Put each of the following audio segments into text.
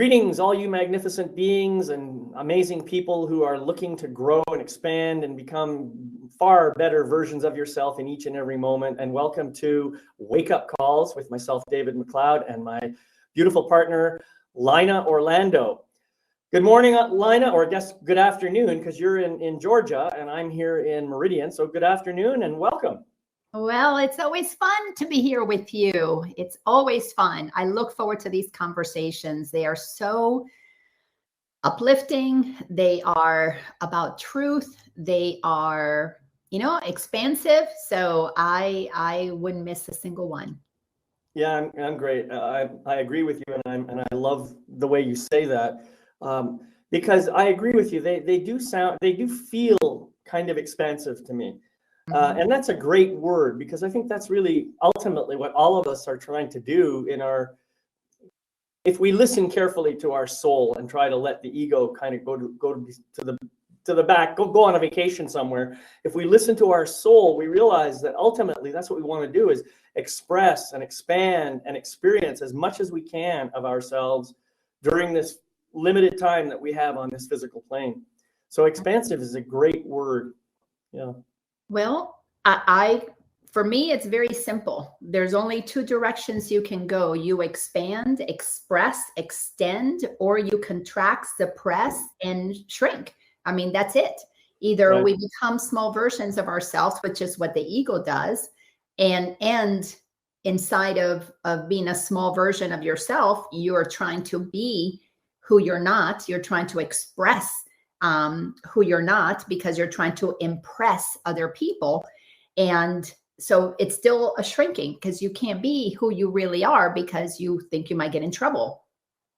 Greetings, all you magnificent beings and amazing people who are looking to grow and expand and become far better versions of yourself in each and every moment. And welcome to Wake Up Calls with myself, David McLeod, and my beautiful partner, Lina Orlando. Good morning, Lina, or I guess good afternoon, because you're in Georgia and I'm here in Meridian. So good afternoon and welcome. Well, it's always fun to be here with you. It's always fun. I look forward to these conversations. They are so uplifting. They are about truth. They are, expansive. So I wouldn't miss a single one. Yeah, I'm great. I agree with you, and I love the way you say that, because I agree with you. They do feel kind of expansive to me. And that's a great word, because I think that's really ultimately what all of us are trying to do if we listen carefully to our soul and try to let the ego kind of go to the back, go on a vacation somewhere. If we listen to our soul, we realize that ultimately that's what we want to do, is express and expand and experience as much as we can of ourselves during this limited time that we have on this physical plane. So expansive is a great word. Yeah. Well, for me, it's very simple. There's only two directions you can go. You expand, express, extend, or you contract, suppress, and shrink. I mean, that's it. Either we become small versions of ourselves, which is what the ego does, and inside of being a small version of yourself, you're trying to be who you're not. You're trying to express who you're not, because you're trying to impress other people. And so it's still a shrinking, because you can't be who you really are because you think you might get in trouble.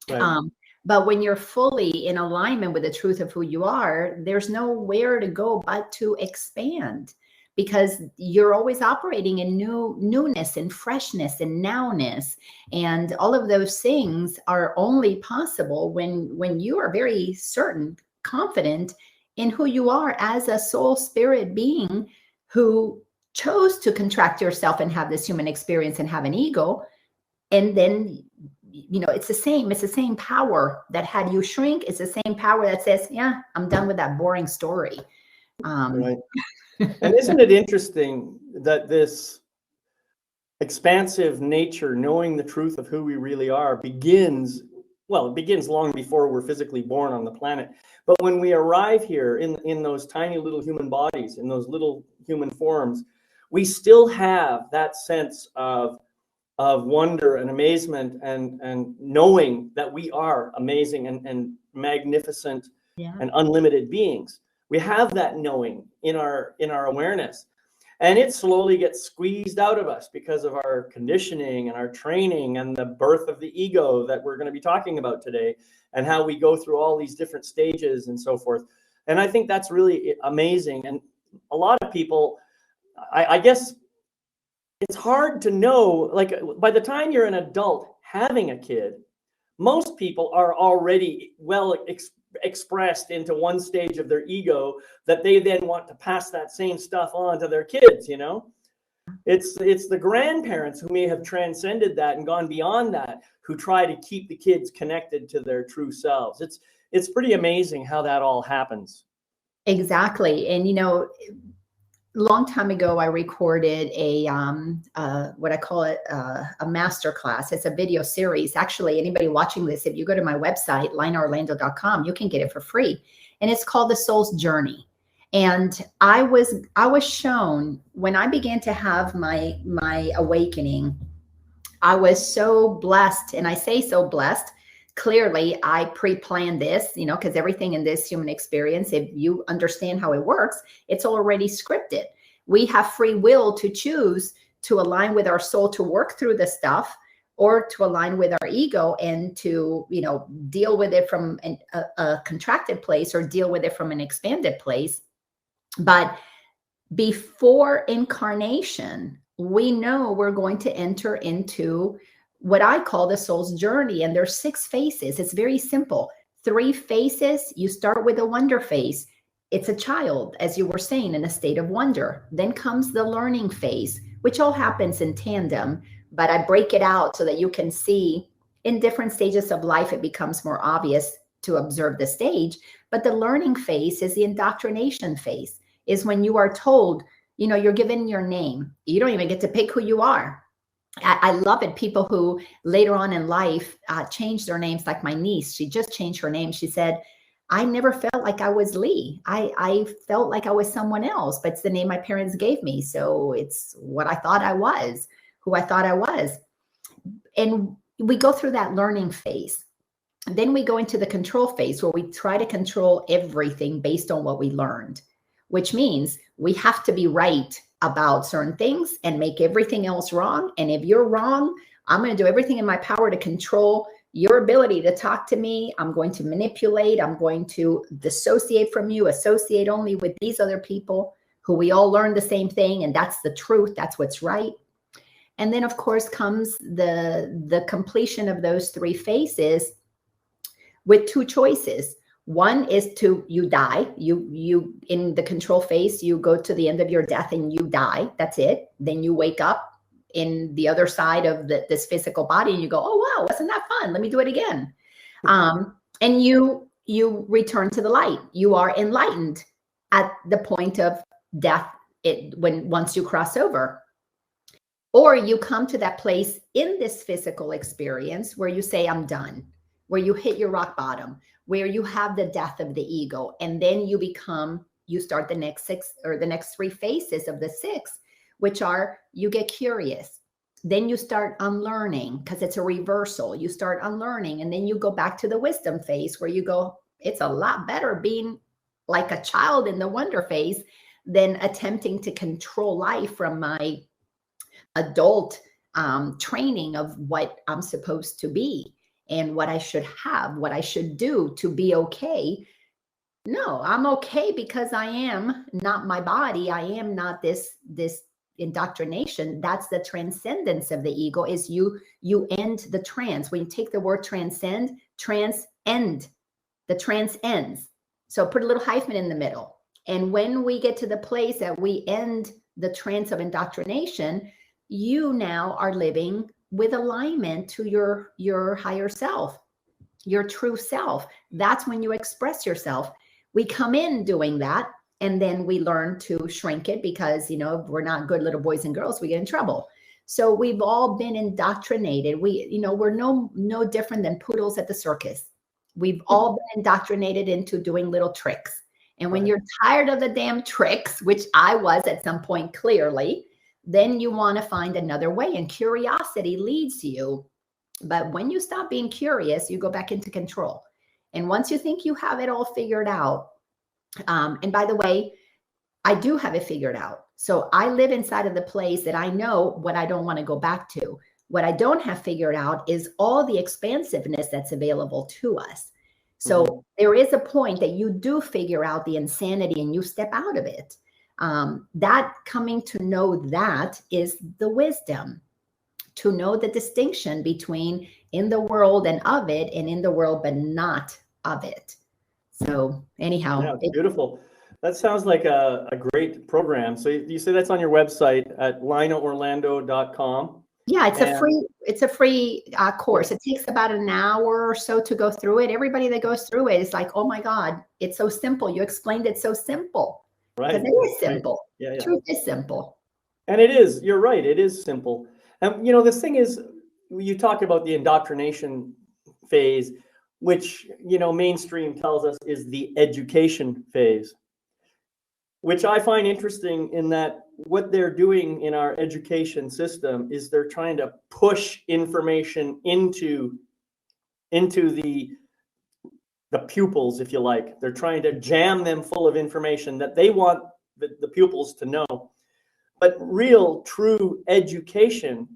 Right. But when you're fully in alignment with the truth of who you are, there's nowhere to go but to expand, because you're always operating in newness and freshness and nowness. And all of those things are only possible when you are very certain, confident in who you are as a soul spirit being who chose to contract yourself and have this human experience and have an ego. And then, it's the same power that had you shrink. It's the same power that says, yeah, I'm done with that boring story. Right. And isn't it interesting that this expansive nature, knowing the truth of who we really are, begins long before we're physically born on the planet. But when we arrive here in those tiny little human bodies, in those little human forms, we still have that sense of wonder and amazement and knowing that we are amazing and magnificent and unlimited beings. We have that knowing in our awareness. And it slowly gets squeezed out of us because of our conditioning and our training and the birth of the ego that we're going to be talking about today, and how we go through all these different stages and so forth. And I think that's really amazing. And a lot of people, I guess it's hard to know, like by the time you're an adult having a kid, most people are already expressed into one stage of their ego that they then want to pass that same stuff on to their kids. It's the grandparents who may have transcended that and gone beyond that, who try to keep the kids connected to their true selves. It's pretty amazing how that all happens. Exactly. And long time ago, I recorded what I call it, a master class. It's a video series. Actually, anybody watching this, if you go to my website, linaorlando.com, you can get it for free. And it's called The Soul's Journey. And I was shown, when I began to have my awakening, I was so blessed. And I say so blessed. Clearly, I pre-planned this, because everything in this human experience, if you understand how it works, it's already scripted. We have free will to choose to align with our soul to work through the stuff, or to align with our ego and to, deal with it from a contracted place, or deal with it from an expanded place. But before incarnation, we know we're going to enter into what I call the soul's journey. And there's 6 phases. It's very simple. 3 phases. You start with a wonder phase. It's a child, as you were saying, in a state of wonder. Then comes the learning phase, which all happens in tandem, but I break it out so that you can see in different stages of life, it becomes more obvious to observe the stage. But the learning phase is the indoctrination phase, is when you are told, you know, you're given your name. You don't even get to pick who you are. I love it. People who later on in life change their names, like my niece, she just changed her name. She said, I never felt like I was Lee. I felt like I was someone else, but it's the name my parents gave me. So it's what I thought I was, who I thought I was. And we go through that learning phase. And then we go into the control phase, where we try to control everything based on what we learned, which means we have to be right about certain things and make everything else wrong. And if you're wrong, I'm going to do everything in my power to control your ability to talk to me. I'm going to manipulate. I'm going to dissociate from you, associate only with these other people who we all learn the same thing. And that's the truth. That's what's right. And then, of course, comes the completion of those three phases with two choices. One is you die. You in the control phase, you go to the end of your death and you die. That's it. Then you wake up in the other side of this physical body and you go, oh, wow, wasn't that fun? Let me do it again. And you return to the light. You are enlightened at the point of death once you cross over. Or you come to that place in this physical experience where you say, I'm done, where you hit your rock bottom, where you have the death of the ego. And then you start the next three phases of the six, which are, you get curious. Then you start unlearning, because it's a reversal. You start unlearning, and then you go back to the wisdom phase, where you go, it's a lot better being like a child in the wonder phase than attempting to control life from my adult training of what I'm supposed to be and what I should have, what I should do to be okay. No, I'm okay because I am not my body. I am not this indoctrination. That's the transcendence of the ego, is you end the trance. When you take the word transcend, transcend, the trance ends. So put a little hyphen in the middle. And when we get to the place that we end the trance of indoctrination, you now are living with alignment to your higher self, your true self. That's when you express yourself. We come in doing that, and then we learn to shrink it, because, you know, if we're not good little boys and girls, we get in trouble. So we've all been indoctrinated. We're no different than poodles at the circus. We've all been indoctrinated into doing little tricks. And when you're tired of the damn tricks, which I was at some point, clearly, then you want to find another way, and curiosity leads you. But when you stop being curious, you go back into control. And once you think you have it all figured out, and by the way, I do have it figured out. So I live inside of the place that I know what I don't want to go back to. What I don't have figured out is all the expansiveness that's available to us. So there is a point that you do figure out the insanity and you step out of it. That coming to know that is the wisdom, to know the distinction between in the world and of it, and in the world but not of it. So anyhow, yeah, beautiful. That sounds like a great program. So you say that's on your website at linaorlando.com. Yeah, it's a free course. It takes about an hour or so to go through it. Everybody that goes through it is like, oh my God, it's so simple. You explained it so simple. Right. Because it is simple. Right. Yeah. Truth is simple. And it is. You're right. It is simple. And, this thing is, you talk about the indoctrination phase, which, mainstream tells us is the education phase, which I find interesting in that what they're doing in our education system is they're trying to push information into the pupils, if you like. They're trying to jam them full of information that they want the pupils to know. But real, true education,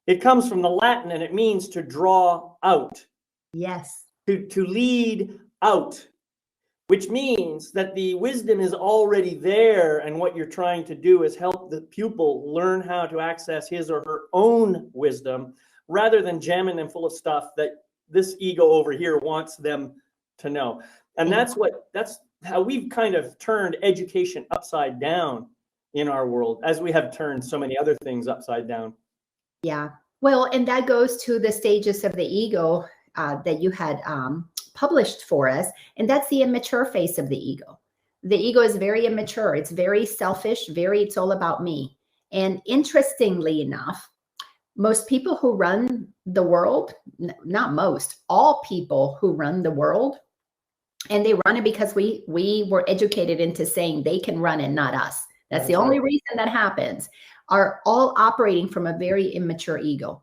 it comes from the Latin, and it means to draw out. Yes. To lead out, which means that the wisdom is already there, and what you're trying to do is help the pupil learn how to access his or her own wisdom, rather than jamming them full of stuff that this ego over here wants them to know. And that's how we've kind of turned education upside down in our world, as we have turned so many other things upside down. Yeah. Well, and that goes to the stages of the ego that you had published for us. And that's the immature phase of the ego. The ego is very immature. It's very selfish, it's all about me. And interestingly enough, most people who run the world, not most, all people who run the world, and they run it because we were educated into saying they can run it, not us. That's the only reason that happens, are all operating from a very immature ego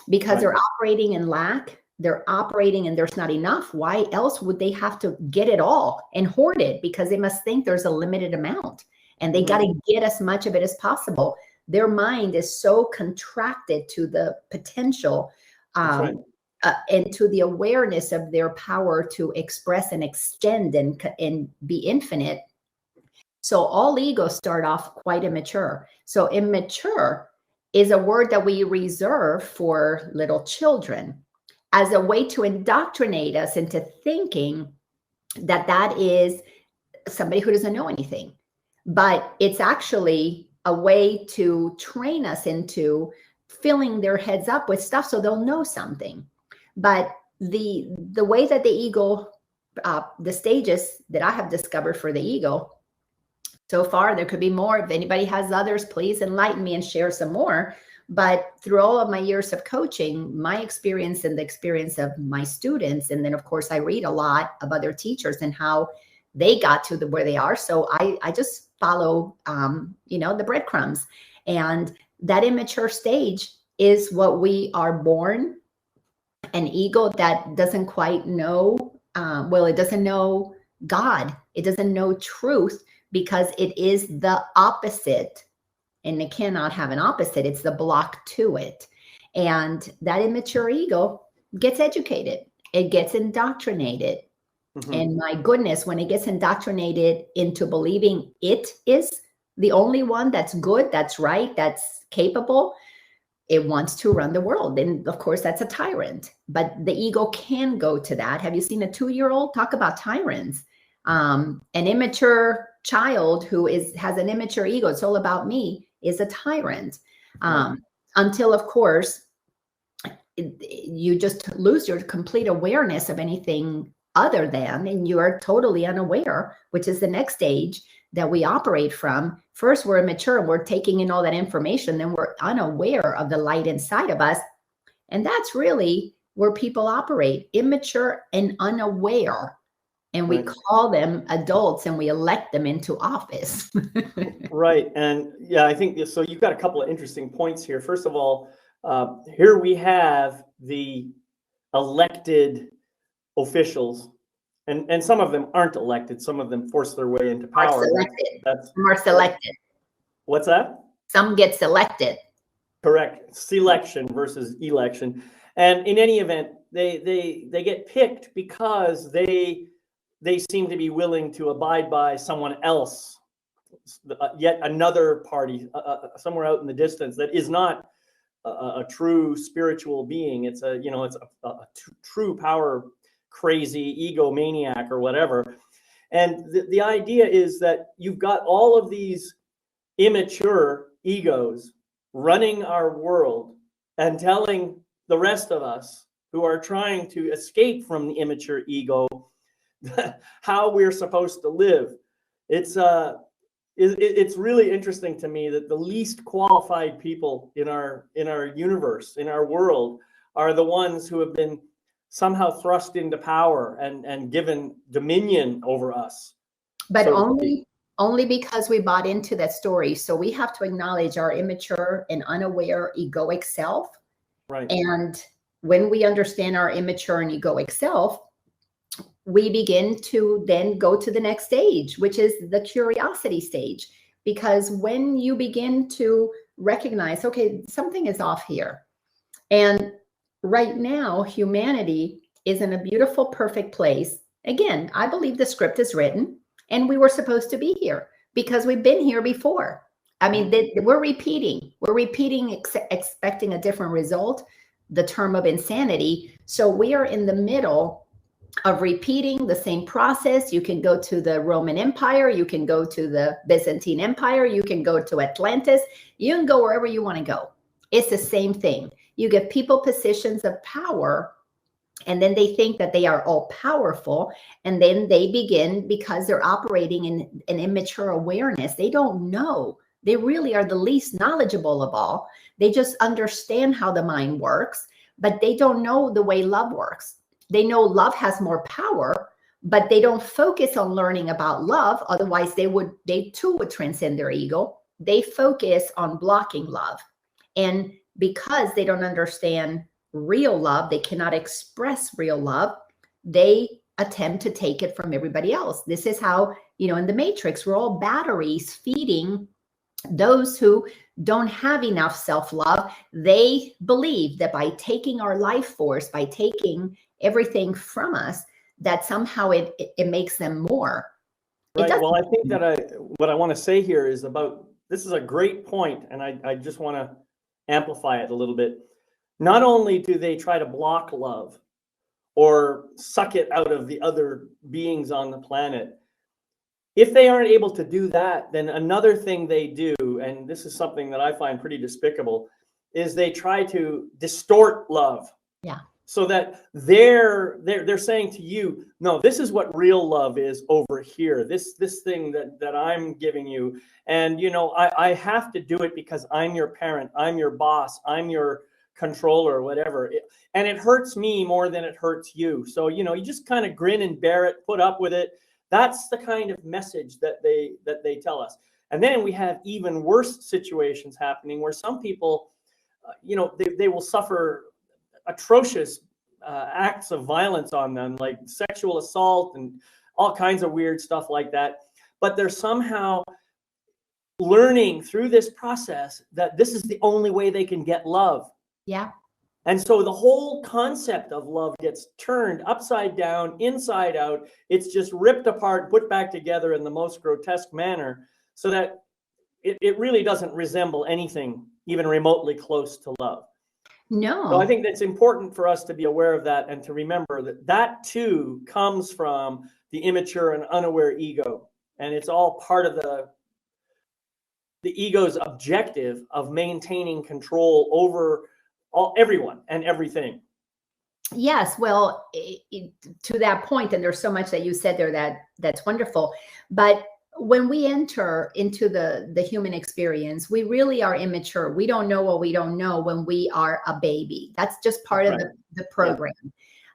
because they're operating in lack. They're operating and there's not enough. Why else would they have to get it all and hoard it? Because they must think there's a limited amount and they got to get as much of it as possible. Their mind is so contracted to the potential and to the awareness of their power to express and extend and be infinite. So all egos start off quite immature. So immature is a word that we reserve for little children as a way to indoctrinate us into thinking that that is somebody who doesn't know anything. But it's actually a way to train us into filling their heads up with stuff so they'll know something. But the way that the ego, the stages that I have discovered for the ego so far, there could be more. If anybody has others, please enlighten me and share some more. But through all of my years of coaching, my experience and the experience of my students, and then of course I read a lot of other teachers and how they got to where they are. So I just follow, the breadcrumbs. And that immature stage is what we are born, an ego that doesn't quite know, it doesn't know God. It doesn't know truth because it is the opposite. And it cannot have an opposite. It's the block to it. And that immature ego gets educated. It gets indoctrinated. And my goodness, when it gets indoctrinated into believing it is the only one that's good, that's right, that's capable, it wants to run the world. And of course, that's a tyrant. But the ego can go to that. Have you seen a 2-year-old? Talk about tyrants. An immature child who has an immature ego, it's all about me, is a tyrant. Until, of course, you just lose your complete awareness of anything other than, and you are totally unaware, which is the next stage that we operate from. First, we're immature and we're taking in all that information. Then we're unaware of the light inside of us. And that's really where people operate, immature and unaware. And we call them adults and we elect them into office. Right. And yeah, I think so. You've got a couple of interesting points here. First of all, here we have the elected officials, and some of them aren't elected. Some of them force their way into power. Some are selected. What's that? Some get selected. Correct. Selection versus election. And in any event, they get picked because they seem to be willing to abide by someone else, yet another party somewhere out in the distance that is not a true spiritual being. It's a true power crazy egomaniac or whatever. And the idea is that you've got all of these immature egos running our world and telling the rest of us who are trying to escape from the immature ego how we're supposed to live. It's really interesting to me that the least qualified people in our universe, in our world, are the ones who have been somehow thrust into power and given dominion over us. But only because we bought into that story. So we have to acknowledge our immature and unaware egoic self. Right. And when we understand our immature and egoic self, we begin to then go to the next stage, which is the curiosity stage. Because when you begin to recognize, okay, something is off here. And right now, humanity is in a beautiful, perfect place. Again, I believe the script is written and we were supposed to be here because we've been here before. I mean, we're repeating, expecting a different result, the term of insanity. So we are in the middle of repeating the same process. You can go to the Roman Empire, you can go to the Byzantine Empire, you can go to Atlantis, you can go wherever you want to go. It's the same thing. You give people positions of power, and then they think that they are all powerful. And then they begin, because they're operating in an immature awareness, they don't know. They really are the least knowledgeable of all. They just understand how the mind works, but they don't know the way love works. They know love has more power, but they don't focus on learning about love. Otherwise, they too would transcend their ego. They focus on blocking love. And because they don't understand real love, they cannot express real love, they attempt to take it from everybody else. This is how, in the Matrix, we're all batteries feeding those who don't have enough self-love. They believe that by taking our life force, by taking everything from us, that somehow it makes them more. Right. Well, I think that what I want to say here is this is a great point, and I just want to amplify it a little bit. Not only do they try to block love or suck it out of the other beings on the planet, if they aren't able to do that, then another thing they do, and this is something that I find pretty despicable, is they try to distort love. Yeah. So that they're saying to you, no, this is what real love is over here. This thing that I'm giving you, and I have to do it because I'm your parent, I'm your boss, I'm your controller, or whatever, and it hurts me more than it hurts you. So you just kind of grin and bear it, put up with it. That's the kind of message that they tell us. And then we have even worse situations happening where some people, they will suffer atrocious acts of violence on them, like sexual assault and all kinds of weird stuff like that. But they're somehow learning through this process that this is the only way they can get love. Yeah. And so the whole concept of love gets turned upside down, inside out. It's just ripped apart, put back together in the most grotesque manner, so that it really doesn't resemble anything even remotely close to love. No. So I think that's important for us to be aware of that and to remember that too comes from the immature and unaware ego. And it's all part of the ego's objective of maintaining control over everyone and everything. Yes. Well, to that point, and there's so much that you said there that's wonderful. But when we enter into the human experience, we really are immature. We don't know what we don't know when we are a baby. That's just part of the program.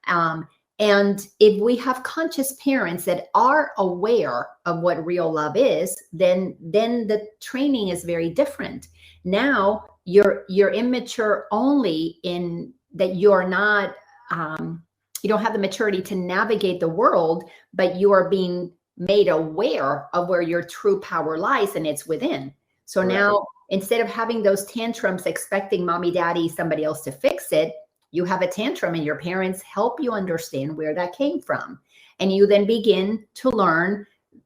Yeah. And if we have conscious parents that are aware of what real love is, then the training is very different. Now you're immature only in that you're not, you don't have the maturity to navigate the world, but you are being made aware of where your true power lies, and it's within. So now, instead of having those tantrums, expecting mommy, daddy, somebody else to fix it, you have a tantrum and your parents help you understand where that came from. And you then begin to learn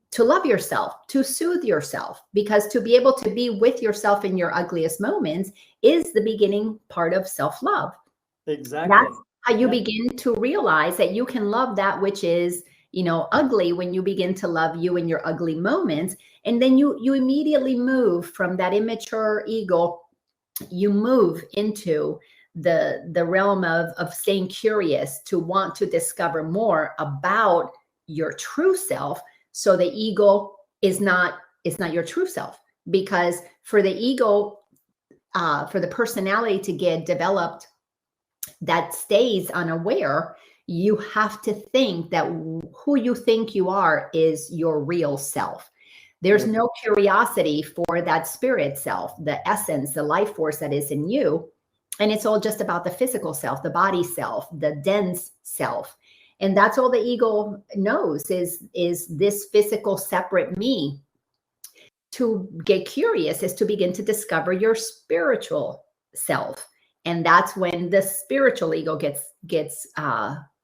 to love yourself, to soothe yourself, because to be able to be with yourself in your ugliest moments is the beginning part of self-love. Exactly. That's how you begin to realize that you can love that which is, ugly, when you begin to love you in your ugly moments. And then you immediately move from that immature ego, you move into the realm of staying curious, to want to discover more about your true self. So the ego is not your true self, because for the ego, for the personality to get developed that stays unaware, you have to think that who you think you are is your real self. There's no curiosity for that spirit self, the essence, the life force that is in you. And it's all just about the physical self, the body self, the dense self. And that's all the ego knows is this physical separate me. To get curious is to begin to discover your spiritual self. And that's when the spiritual ego gets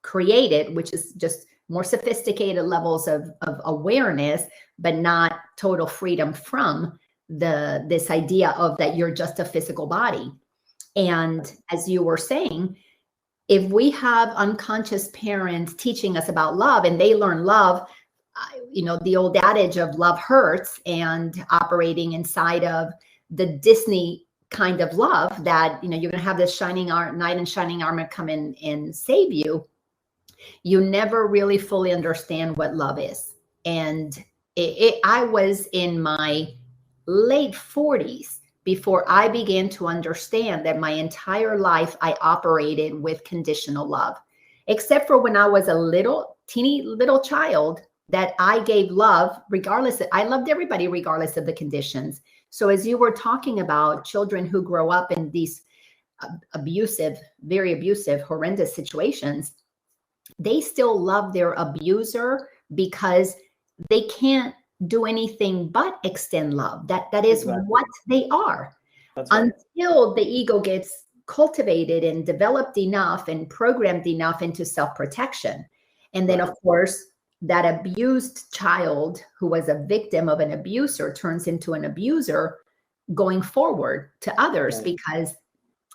created, which is just more sophisticated levels of awareness, but not total freedom from this idea of that you're just a physical body. And as you were saying, if we have unconscious parents teaching us about love, and they learn love, the old adage of love hurts, and operating inside of the Disney kind of love that, you know, you're going to have this knight in shining armor come in and save you, you never really fully understand what love is. And I was in my late 40s before I began to understand that my entire life I operated with conditional love, except for when I was a teeny little child, that I gave love regardless. I loved everybody regardless of the conditions. So as you were talking about children who grow up in these abusive, very abusive, horrendous situations, they still love their abuser because they can't do anything but extend love. That is Exactly. what they are. That's right. Until the ego gets cultivated and developed enough and programmed enough into self-protection. And then, Right. of course, that abused child who was a victim of an abuser turns into an abuser going forward to others, Right. because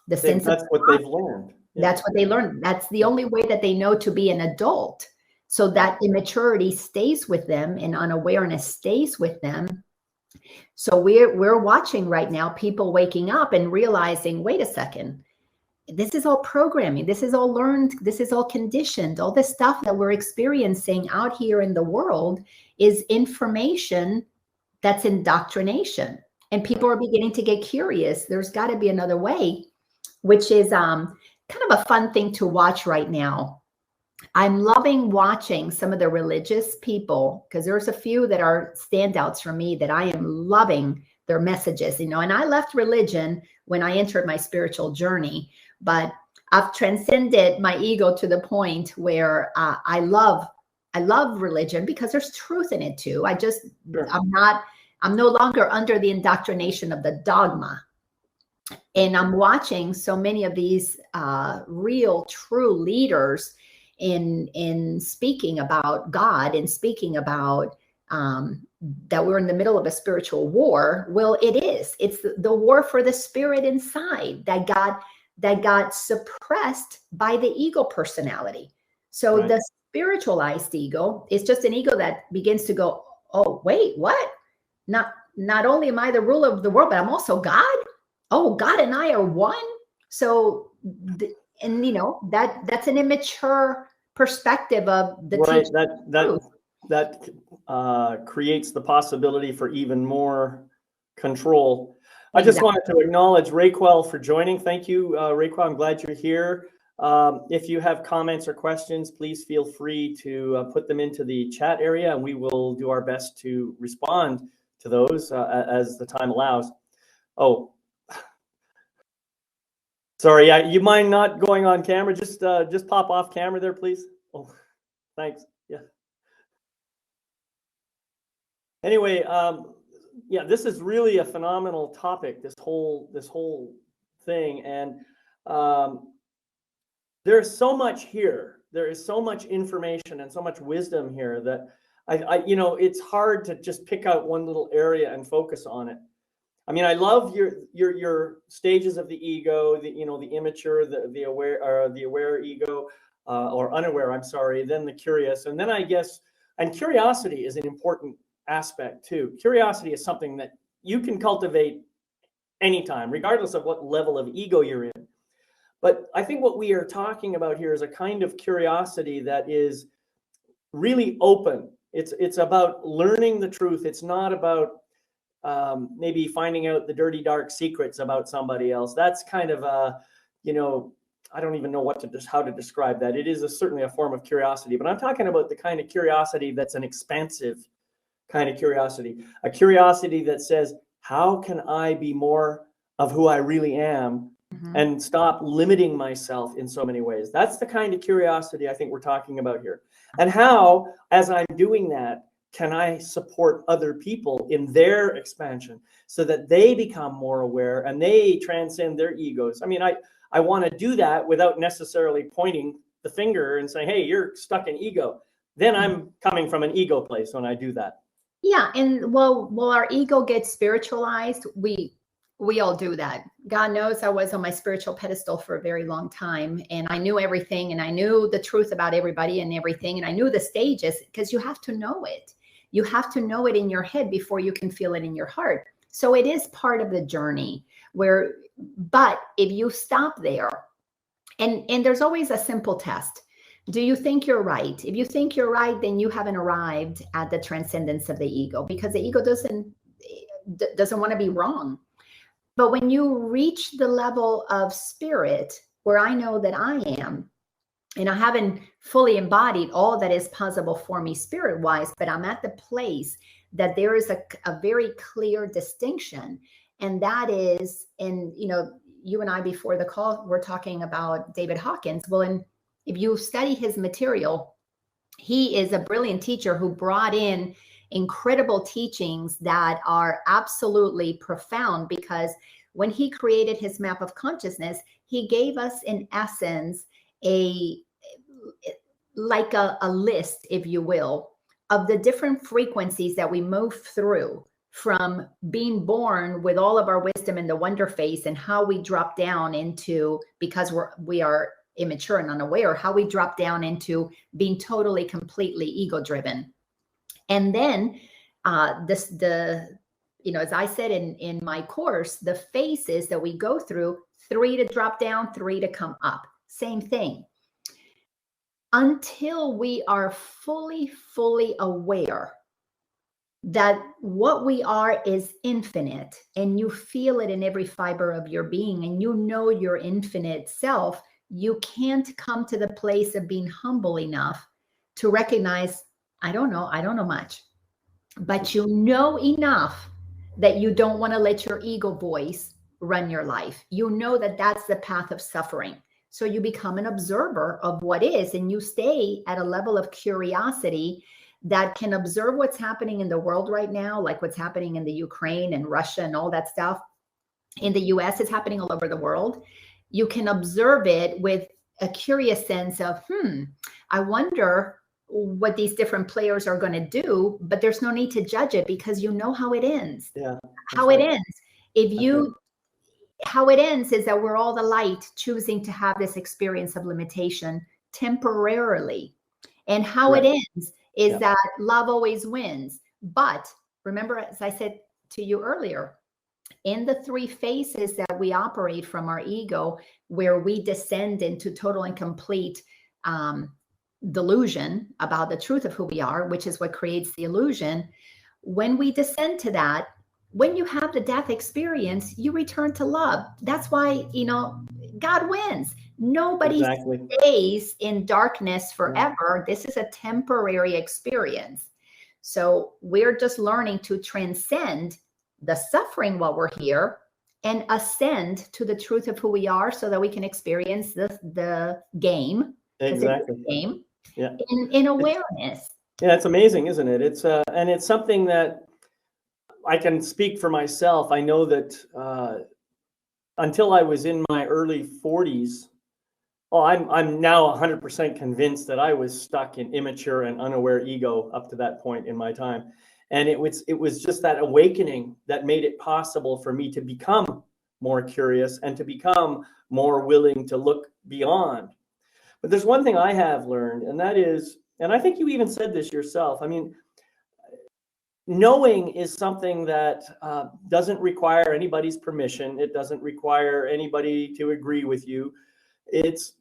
the sense That's of what they've learned. Yeah. that's what they learn. That's the only way that they know to be an adult. So that immaturity stays with them and unawareness stays with them. So we're watching right now people waking up and realizing, wait a second, this is all programming. This is all learned. This is all conditioned. All this stuff that we're experiencing out here in the world is information that's indoctrination. And people are beginning to get curious. There's got to be another way, which is kind of a fun thing to watch right now. I'm loving watching some of the religious people, because there's a few that are standouts for me that I am loving their messages, you know, and I left religion when I entered my spiritual journey, but I've transcended my ego to the point where I love religion because there's truth in it too. Sure. I'm no longer under the indoctrination of the dogma. And I'm watching so many of these real, true leaders in speaking about God and speaking about that we're in the middle of a spiritual war. Well, it's the war for the spirit inside that got suppressed by the ego personality. So Right. the spiritualized ego is just an ego that begins to go, oh, wait, what? Not only am I the ruler of the world, but I'm also God. Oh, God and I are one. So, and you know, that's an immature perspective of the Right. teaching. That creates the possibility for even more control. I just wanted to acknowledge Raquel for joining. Thank you, Raquel. I'm glad you're here. If you have comments or questions, please feel free to put them into the chat area, and we will do our best to respond to those as the time allows. Oh, sorry. You mind not going on camera? Just pop off camera there, please. Oh, thanks. Yeah. Anyway, yeah, this is really a phenomenal topic. This whole thing, and there's so much here. There is so much information and so much wisdom here that I you know, it's hard to just pick out one little area and focus on it. I mean, I love your stages of the ego, the immature, the aware, or the aware ego, or unaware. I'm sorry. Then the curious, and then I guess, and curiosity is an important aspect too. Curiosity is something that you can cultivate anytime, regardless of what level of ego you're in. But I think what we are talking about here is a kind of curiosity that is really open. It's about learning the truth. It's not about maybe finding out the dirty, dark secrets about somebody else. That's kind of I don't even know how to describe that. It is certainly a form of curiosity, but I'm talking about the kind of curiosity that's an expansive kind of curiosity, a curiosity that says, how can I be more of who I really am and stop limiting myself in so many ways? That's the kind of curiosity I think we're talking about here. And how, as I'm doing that, can I support other people in their expansion so that they become more aware and they transcend their egos? I mean, I want to do that without necessarily pointing the finger and saying, hey, you're stuck in ego. Then I'm coming from an ego place when I do that. Yeah, and well, our ego gets spiritualized. We all do that. God knows I was on my spiritual pedestal for a very long time, and I knew everything, and I knew the truth about everybody and everything, and I knew the stages, because you have to know it. You have to know it in your head before you can feel it in your heart. So it is part of the journey but if you stop there, and there's always a simple test. Do you think you're right? If you think you're right, then you haven't arrived at the transcendence of the ego, because the ego doesn't want to be wrong. But when you reach the level of spirit where I know that I am, and I haven't fully embodied all that is possible for me spirit-wise, but I'm at the place that there is a very clear distinction. And that is, and you and I before the call, we're talking about David Hawkins. Well, and if you study his material, he is a brilliant teacher who brought in incredible teachings that are absolutely profound, because when he created his map of consciousness, he gave us in essence a list, if you will, of the different frequencies that we move through from being born with all of our wisdom in the wonder phase, and how we drop down into, because we are immature and unaware, how we drop down into being totally, completely ego driven. And then as I said in my course, the phases that we go through, 3 to drop down, 3 to come up, same thing. Until we are fully aware that what we are is infinite, and you feel it in every fiber of your being, and you know your infinite self, you can't come to the place of being humble enough to recognize, I don't know much, but you know enough that you don't want to let your ego voice run your life. You know that that's the path of suffering. So you become an observer of what is, and you stay at a level of curiosity that can observe what's happening in the world right now, like what's happening in the Ukraine and Russia and all that stuff. In the US, it's happening all over the world. You can observe it with a curious sense of, I wonder what these different players are going to do, but there's no need to judge it, because you know how it ends. Yeah. How it ends. How it ends is that we're all the light choosing to have this experience of limitation temporarily. And how it ends is that love always wins. But remember, as I said to you earlier, in the 3 phases that we operate from our ego, where we descend into total and complete delusion about the truth of who we are, which is what creates the illusion. When we descend to that, when you have the death experience, you return to love. That's why, God wins. Nobody stays in darkness forever. This is a temporary experience. So we're just learning to transcend the suffering while we're here and ascend to the truth of who we are, so that we can experience the game. Exactly. Game. Yeah. In awareness. Yeah, it's amazing, isn't it? It's and it's something that I can speak for myself. I know that until I was in my early 40s, I'm now 100% convinced that I was stuck in immature and unaware ego up to that point in my time. And it was just that awakening that made it possible for me to become more curious and to become more willing to look beyond. But there's one thing I have learned, and that is, and I think you even said this yourself, I mean, knowing is something that doesn't require anybody's permission. It doesn't require anybody to agree with you. It's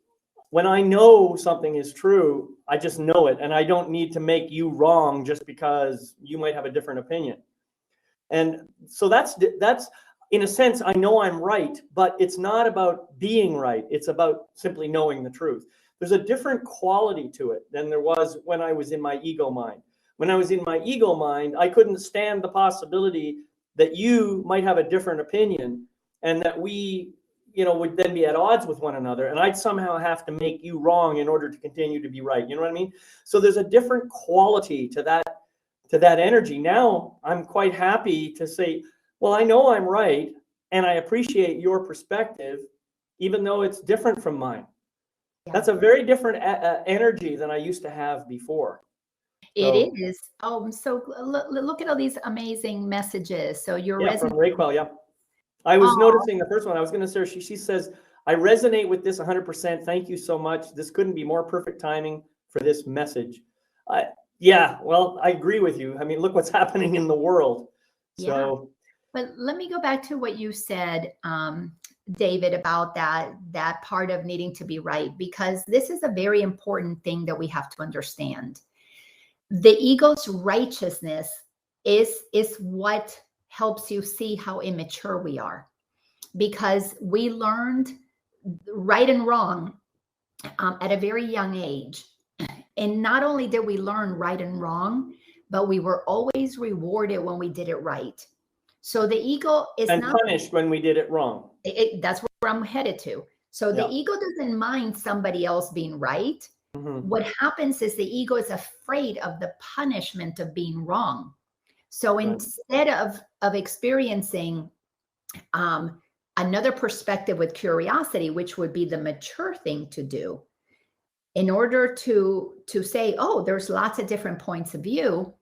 when I know something is true, I just know it, and I don't need to make you wrong just because you might have a different opinion. And so that's in a sense, I know I'm right, but it's not about being right. It's about simply knowing the truth. There's a different quality to it than there was when I was in my ego mind. When I was in my ego mind, I couldn't stand the possibility that you might have a different opinion, and that we, would then be at odds with one another, and I'd somehow have to make you wrong in order to continue to be right. You know what I mean? So there's a different quality to that energy. Now I'm quite happy to say, well, I know I'm right, and I appreciate your perspective, even though it's different from mine. Yeah. That's a very different energy than I used to have before. It is. Oh, so look at all these amazing messages. So you're from Raquel, yeah. I was noticing the first one. I was going to say, she says, I resonate with this 100%. Thank you so much. This couldn't be more perfect timing for this message. Yeah, well, I agree with you. I mean, look what's happening in the world. So But let me go back to what you said, David, about that part of needing to be right, because this is a very important thing that we have to understand. The ego's righteousness is what helps you see how immature we are, because we learned right and wrong at a very young age. And not only did we learn right and wrong, but we were always rewarded when we did it right. So the ego is And not punished when we did it wrong. that's where I'm headed to. So the ego doesn't mind somebody else being right. What happens is the ego is afraid of the punishment of being wrong. So instead of experiencing another perspective with curiosity, which would be the mature thing to do, in order to say, oh, there's lots of different points of view,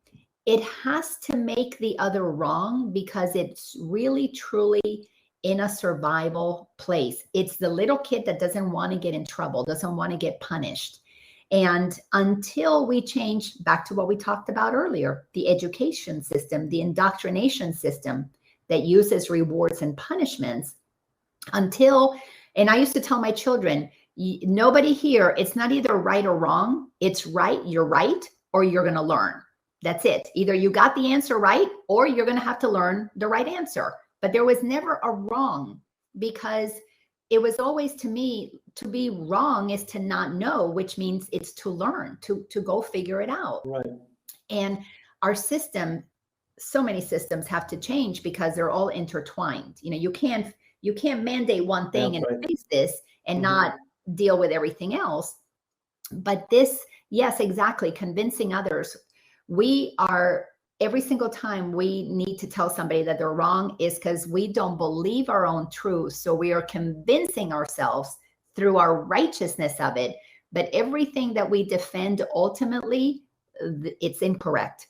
it has to make the other wrong because it's really, truly in a survival place. It's the little kid that doesn't want to get in trouble, doesn't want to get punished. And until we change back to what we talked about earlier, the education system, the indoctrination system that uses rewards and punishments, and I used to tell my children, nobody here, it's not either right or wrong. It's right, you're right, or you're going to learn. That's it. Either you got the answer right, or you're going to have to learn the right answer. But there was never a wrong, because it was always, to me, to be wrong is to not know, which means it's to learn, to go figure it out. Right. And our system, so many systems have to change because they're all intertwined. You know, you can't mandate one thing and face this and not deal with everything else. But this, yes, exactly, convincing others. We are, every single time we need to tell somebody that they're wrong is because we don't believe our own truth. So we are convincing ourselves through our righteousness of it. But everything that we defend, ultimately, it's incorrect.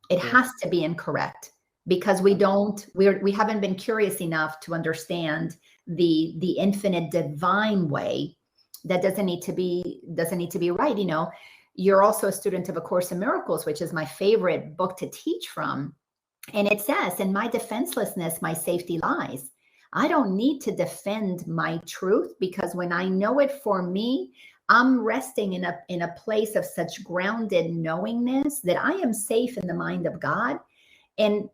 It has to be incorrect because we haven't been curious enough to understand the infinite divine way that doesn't need to be right. You know, you're also a student of A Course in Miracles, which is my favorite book to teach from. And it says, in my defenselessness, my safety lies. I don't need to defend my truth, because when I know it for me, I'm resting in a place of such grounded knowingness that I am safe in the mind of God. And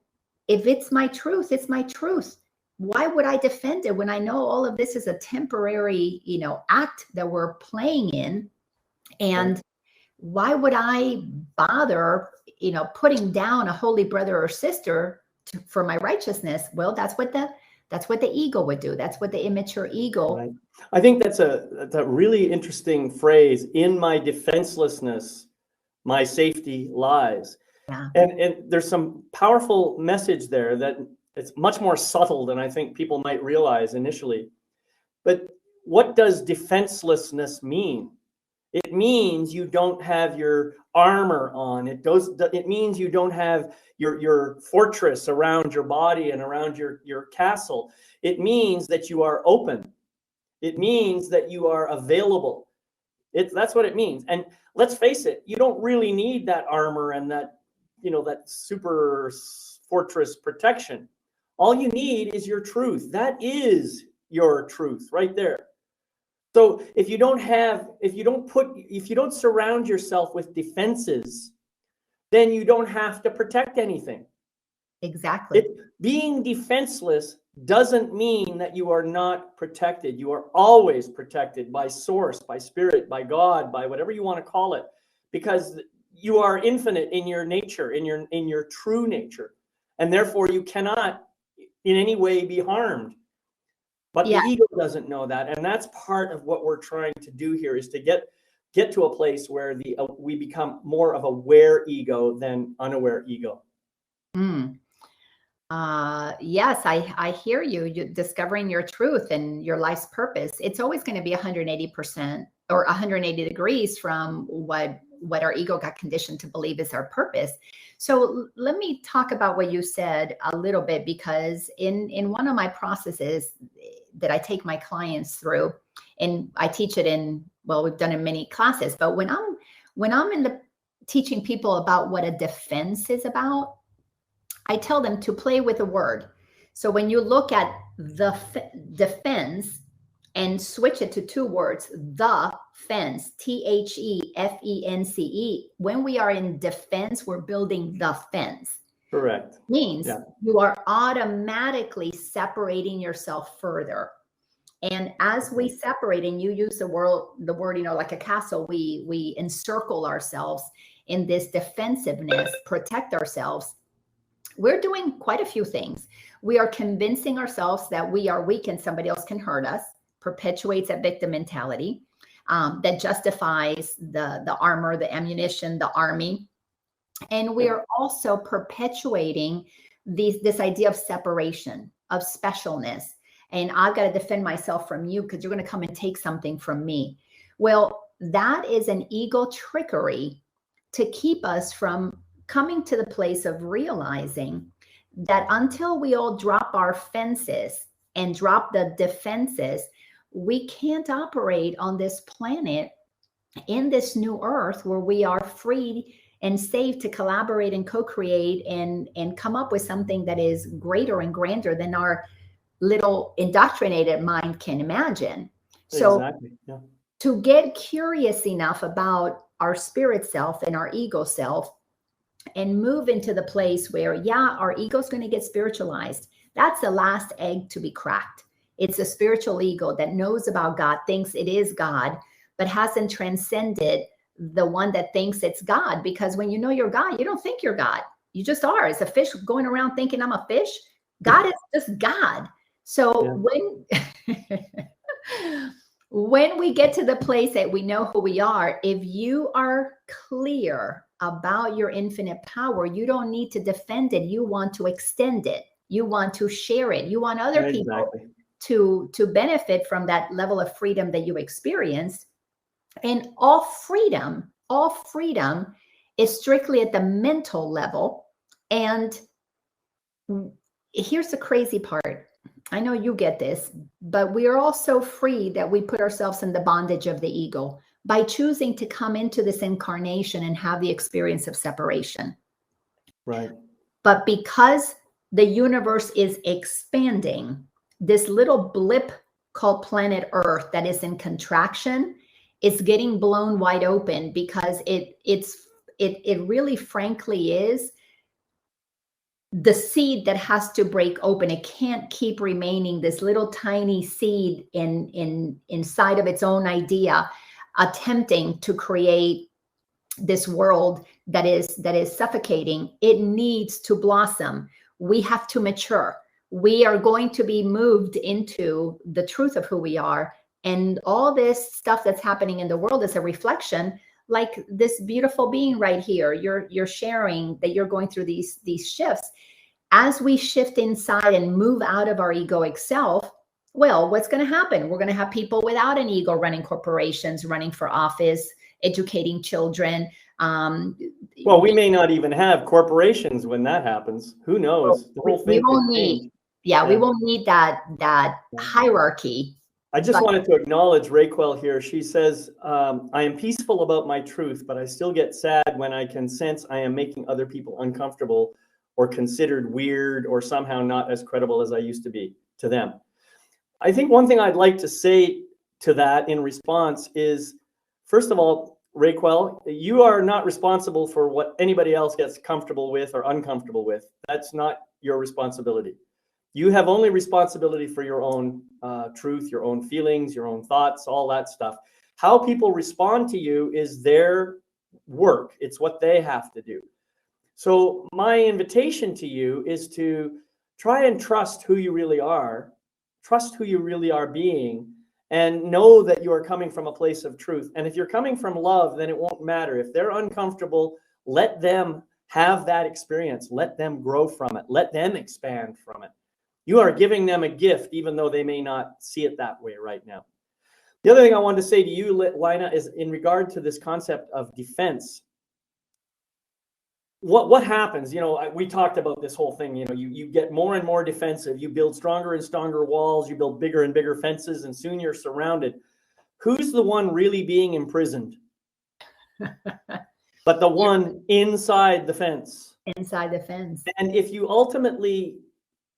if it's my truth, it's my truth. Why would I defend it when I know all of this is a temporary, act that we're playing in? And why would I bother, putting down a holy brother or sister for my righteousness? Well, that's what the ego would do. That's what the immature ego. Right. I think that's a really interesting phrase. In my defenselessness, my safety lies. Yeah. And there's some powerful message there that it's much more subtle than I think people might realize initially. But what does defenselessness mean? It means you don't have your armor on. It means you don't have your fortress around your body and around your castle. It means that you are open. It means that you are available. That's what it means. And let's face it, you don't really need that armor and that super fortress protection. All you need is your truth. That is your truth right there. So if you don't surround yourself with defenses, then you don't have to protect anything. Exactly. Being defenseless doesn't mean that you are not protected. You are always protected by source, by spirit, by God, by whatever you want to call it, because you are infinite in your nature, in your true nature, and therefore you cannot in any way be harmed. But the ego doesn't know that, and that's part of what we're trying to do here, is to get to a place where we become more of aware ego than unaware ego. Yes, I hear you. You're discovering your truth and your life's purpose. It's always going to be 180% or 180 degrees from what our ego got conditioned to believe is our purpose. So let me talk about what you said a little bit, because in one of my processes that I take my clients through, and I teach it we've done it in many classes, but when I'm teaching people about what a defense is about, I tell them to play with a word. So when you look at the defense and switch it to two words, the fence, THEFENCE, when we are in defense, we're building the fence. Correct. Means Yeah. you are automatically separating yourself further. And as we separate, and you use the word, like a castle, we encircle ourselves in this defensiveness, protect ourselves. We're doing quite a few things. We are convincing ourselves that we are weak and somebody else can hurt us, perpetuates that victim mentality, that justifies the armor, the ammunition, the army. And we are also perpetuating this idea of separation, of specialness. And I've got to defend myself from you because you're going to come and take something from me. Well, that is an ego trickery to keep us from coming to the place of realizing that until we all drop our fences and drop the defenses, we can't operate on this planet in this new earth where we are free and safe to collaborate and co-create and come up with something that is greater and grander than our little indoctrinated mind can imagine. So exactly. Yeah. To get curious enough about our spirit self and our ego self and move into the place where, yeah, our ego is going to get spiritualized. That's the last egg to be cracked. It's a spiritual ego that knows about God, thinks it is God, but hasn't transcended the one that thinks it's God. Because when you know you're God, you don't think you're God. You just are. As a fish going around thinking I'm a fish, God is just God. So when we get to the place that we know who we are, if you are clear about your infinite power, you don't need to defend it. You want to extend it. You want to share it. You want other people to benefit from that level of freedom that you experienced. And all freedom is strictly at the mental level. And here's the crazy part. I know you get this, but we are all so free that we put ourselves in the bondage of the ego by choosing to come into this incarnation and have the experience of separation. Right. But because the universe is expanding, this little blip called planet Earth that is in contraction is getting blown wide open because it really frankly is the seed that has to break open. It can't keep remaining this little tiny seed inside of its own idea, attempting to create this world that is suffocating. It needs to blossom. We have to mature. We are going to be moved into the truth of who we are. And all this stuff that's happening in the world is a reflection, like this beautiful being right here. You're sharing that you're going through these shifts. As we shift inside and move out of our egoic self, well, what's going to happen? We're going to have people without an ego running corporations, running for office, educating children. Well, we may not even have corporations when that happens. Who knows? The whole thing could change. We won't need that hierarchy. I just wanted to acknowledge Raquel here. She says, I am peaceful about my truth, but I still get sad when I can sense I am making other people uncomfortable or considered weird or somehow not as credible as I used to be to them. I think one thing I'd like to say to that in response is, first of all, Raquel, you are not responsible for what anybody else gets comfortable with or uncomfortable with. That's not your responsibility. You have only responsibility for your own truth, your own feelings, your own thoughts, all that stuff. How people respond to you is their work. It's what they have to do. So my invitation to you is to try and trust who you really are, trust who you really are being, and know that you are coming from a place of truth. And if you're coming from love, then it won't matter. If they're uncomfortable, let them have that experience. Let them grow from it. Let them expand from it. You are giving them a gift, even though they may not see it that way right now. The other thing I wanted to say to you, Lina, is in regard to this concept of defense. What happens, we talked about this whole thing, you get more and more defensive, you build stronger and stronger walls, you build bigger and bigger fences, and soon you're surrounded. Who's the one really being imprisoned? But the one inside the fence. Inside the fence. And if you ultimately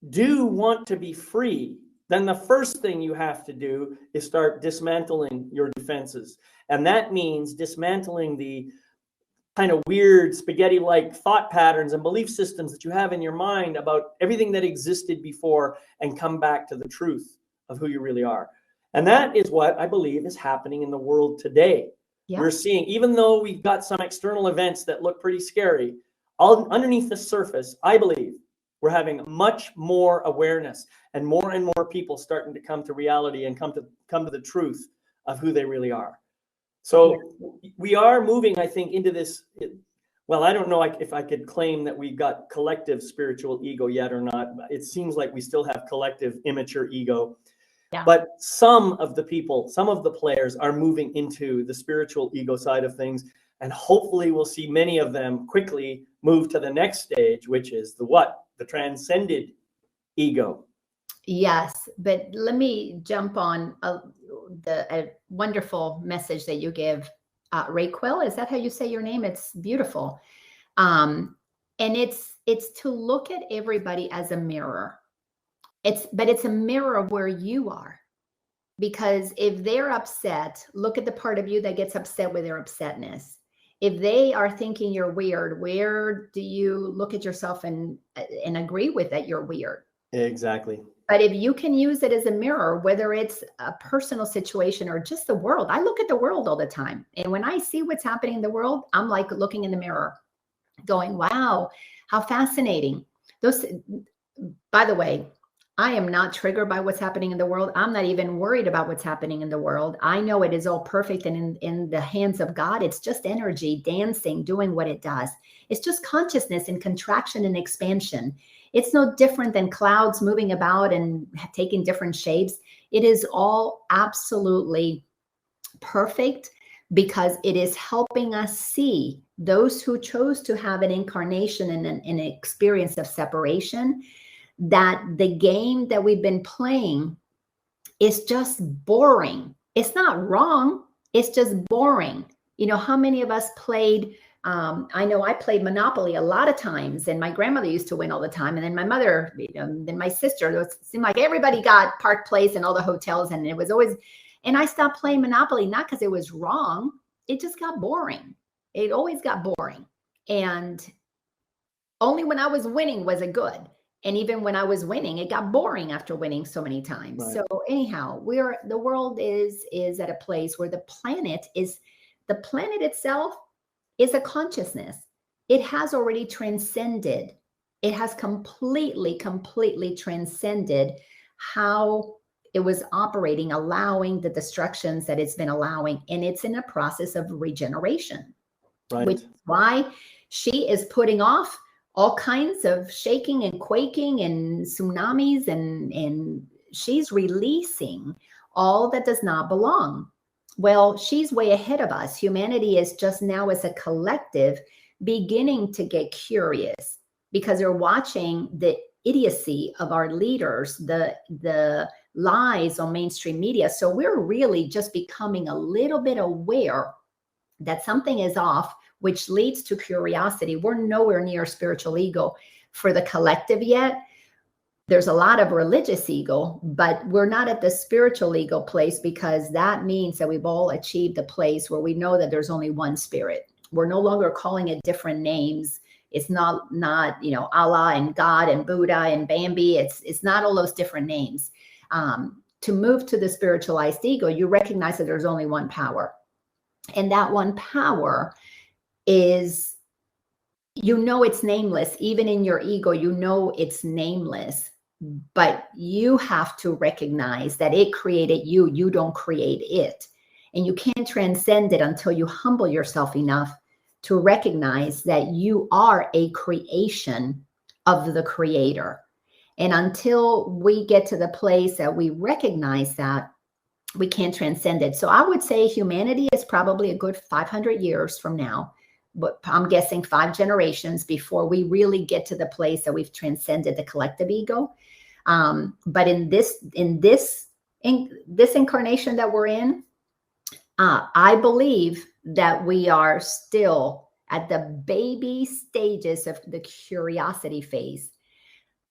do want to be free, then the first thing you have to do is start dismantling your defenses. And that means dismantling the kind of weird spaghetti-like thought patterns and belief systems that you have in your mind about everything that existed before, and come back to the truth of who you really are. And that is what I believe is happening in the world today. Yeah. We're seeing, even though we've got some external events that look pretty scary, all underneath the surface, I believe we're having much more awareness, and more people starting to come to reality and come to the truth of who they really are. So we are moving, I think, into this. Well, I don't know if I could claim that we got collective spiritual ego yet or not. It seems like we still have collective immature ego. Yeah. But some of the people, some of the players are moving into the spiritual ego side of things. And hopefully we'll see many of them quickly move to the next stage, which is the transcended ego. Yes, but let me jump on a wonderful message that you give, Raquel. Is that how you say your name? It's beautiful. And it's to look at everybody as a mirror. But it's a mirror of where you are. Because if they're upset, look at the part of you that gets upset with their upsetness. If they are thinking you're weird, where do you look at yourself and agree with that you're weird? Exactly. But if you can use it as a mirror, whether it's a personal situation or just the world, I look at the world all the time. And when I see what's happening in the world, I'm like looking in the mirror going, wow, how fascinating. By the way, I am not triggered by what's happening in the world. I'm not even worried about what's happening in the world. I know it is all perfect and in the hands of God. It's just energy dancing, doing what it does. It's just consciousness in contraction and expansion. It's no different than clouds moving about and taking different shapes. It is all absolutely perfect because it is helping us see those who chose to have an incarnation and an experience of separation, that the game that we've been playing is just boring. It's not wrong. It's just boring. You know, how many of us played, I know I played Monopoly a lot of times, and my grandmother used to win all the time. And then my mother, then my sister, it seemed like everybody got Park Place and all the hotels. And it was always, and I stopped playing Monopoly, not because it was wrong. It just got boring. It always got boring. And only when I was winning was it good. And even when I was winning, it got boring after winning so many times. Right. So anyhow, the world is at a place where the planet itself is a consciousness. It has already transcended. It has completely transcended how it was operating, allowing the destructions that it's been allowing. And it's in a process of regeneration, right. Which is why she is putting off all kinds of shaking and quaking and tsunamis, and she's releasing all that does not belong. Well, she's way ahead of us. Humanity is just now as a collective beginning to get curious because they're watching the idiocy of our leaders, the lies on mainstream media. So we're really just becoming a little bit aware that something is off, which leads to curiosity. We're nowhere near spiritual ego for the collective yet. There's a lot of religious ego, but we're not at the spiritual ego place because that means that we've all achieved a place where we know that there's only one spirit. We're no longer calling it different names. It's not Allah and God and Buddha and Bambi. It's not all those different names. To move to the spiritualized ego, you recognize that there's only one power. And that one power is, it's nameless. Even in your ego, it's nameless. But you have to recognize that it created you. You don't create it. And you can't transcend it until you humble yourself enough to recognize that you are a creation of the Creator. And until we get to the place that we recognize that, we can't transcend it. So I would say humanity is probably a good 500 years from now, but I'm guessing 5 generations before we really get to the place that we've transcended the collective ego. But in this incarnation that we're in, I believe that we are still at the baby stages of the curiosity phase.